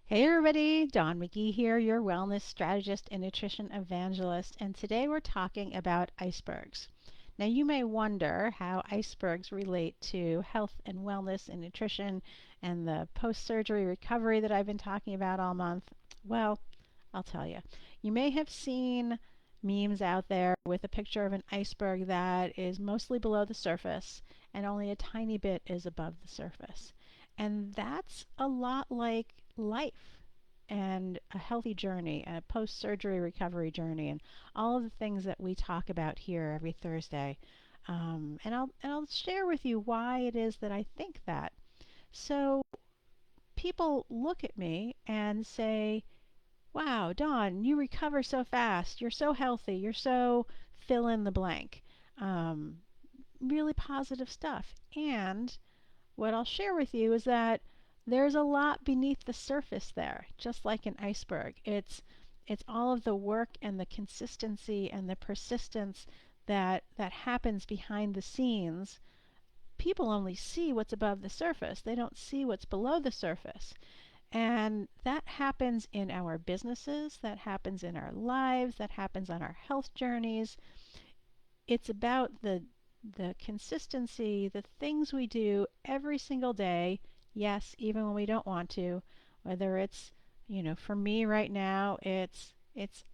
Hey everybody, Dawn McGee here, your wellness strategist and nutrition evangelist, and today we're talking about icebergs. Now, you may wonder how icebergs relate to health and wellness and nutrition and the post surgery recovery that I've been talking about all month. Well, I'll tell you. You may have seen memes out there with a picture of an iceberg that is mostly below the surface and only a tiny bit is above the surface. And that's a lot like life and a healthy journey, a post surgery recovery journey, and all of the things that we talk about here every Thursday. And I'll share with you why it is that I think that. So people look at me and say, "Wow, Dawn, you recover so fast. You're so healthy. You're so fill in the blank." Um, Really positive stuff. And what I'll share with you is that there's a lot beneath the surface there, just like an iceberg. It's all of the work and the consistency and the persistence that happens behind the scenes. People only see what's above the surface. They don't see what's below the surface. And that happens in our businesses, that happens in our lives, that happens on our health journeys. It's about the consistency, the things we do every single day. Yes, even when we don't want to, whether it's, for me right now, it's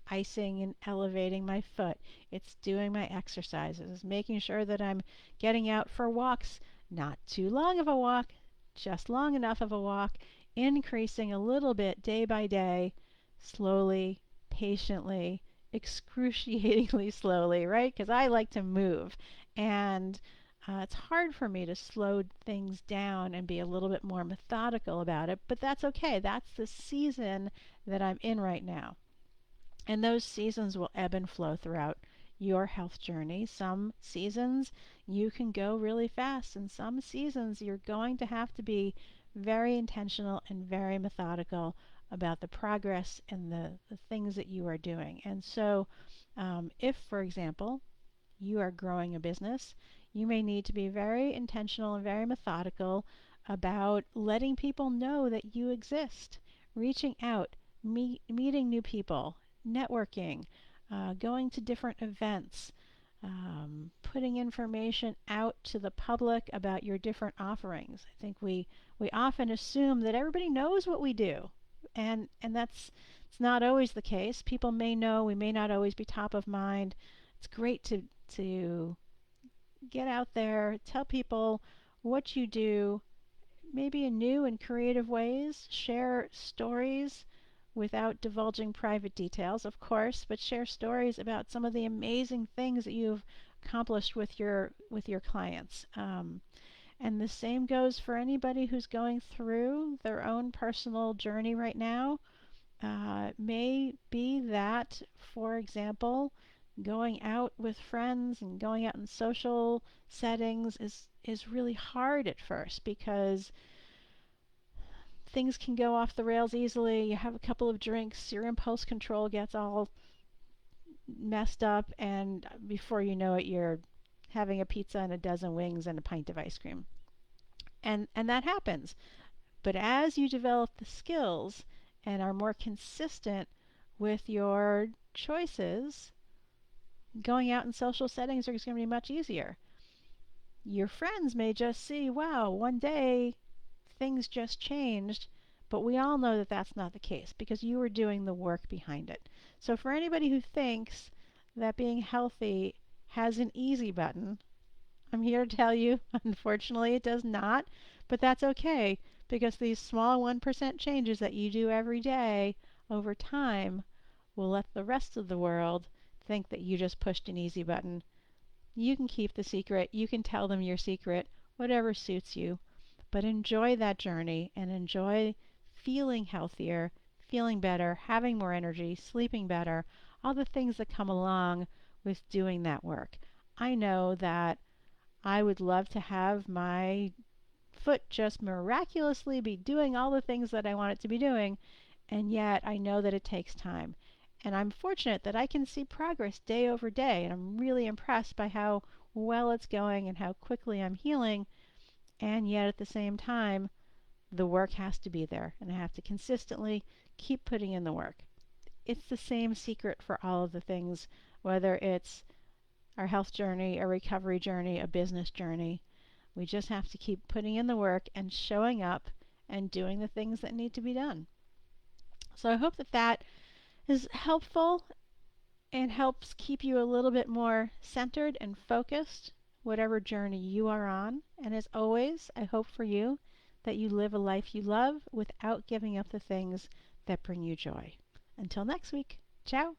icing and elevating my foot. It's doing my exercises, making sure that I'm getting out for walks, not too long of a walk, just long enough of a walk, increasing a little bit day by day, slowly, patiently, excruciatingly slowly, right? Because I like to move. And it's hard for me to slow things down and be a little bit more methodical about it, but that's okay. That's the season that I'm in right now. And those seasons will ebb and flow throughout your health journey. Some seasons you can go really fast, and some seasons you're going to have to be very intentional and very methodical about the progress and the things that you are doing. And so, if, for example, you are growing a business, you may need to be very intentional and very methodical about letting people know that you exist, reaching out, meeting new people, networking, going to different events, putting information out to the public about your different offerings. I think we often assume that everybody knows what we do, and that's it's not always the case. People may know, we may not always be top of mind. It's great to get out there, tell people what you do, maybe in new and creative ways, share stories without divulging private details, of course, but share stories about some of the amazing things that you've accomplished with your clients. And the same goes for anybody who's going through their own personal journey right now. May be that, for example, going out with friends and going out in social settings is really hard at first because things can go off the rails easily. You have a couple of drinks, your impulse control gets all messed up, and before you know it, you're having a pizza and a dozen wings and a pint of ice cream. And that happens. But as you develop the skills and are more consistent with your choices, going out in social settings is going to be much easier. Your friends may just see, wow, one day things just changed, but we all know that that's not the case because you were doing the work behind it. So for anybody who thinks that being healthy has an easy button, I'm here to tell you, unfortunately, it does not, but that's okay because these small 1% changes that you do every day over time will let the rest of the world think that you just pushed an easy button. You can keep the secret, you can tell them your secret, whatever suits you, but enjoy that journey and enjoy feeling healthier, feeling better, having more energy, sleeping better, all the things that come along with doing that work. I know that I would love to have my foot just miraculously be doing all the things that I want it to be doing, and yet I know that it takes time. And I'm fortunate that I can see progress day over day, and I'm really impressed by how well it's going and how quickly I'm healing. And yet at the same time, The work has to be there, and I have to consistently keep putting in the work. It's the same secret for all of the things, whether it's our health journey, a recovery journey, a business journey. We just have to keep putting in the work and showing up and doing the things that need to be done. So I hope that that is helpful and helps keep you a little bit more centered and focused, whatever journey you are on. And as always, I hope for you that you live a life you love without giving up the things that bring you joy. Until next week, ciao.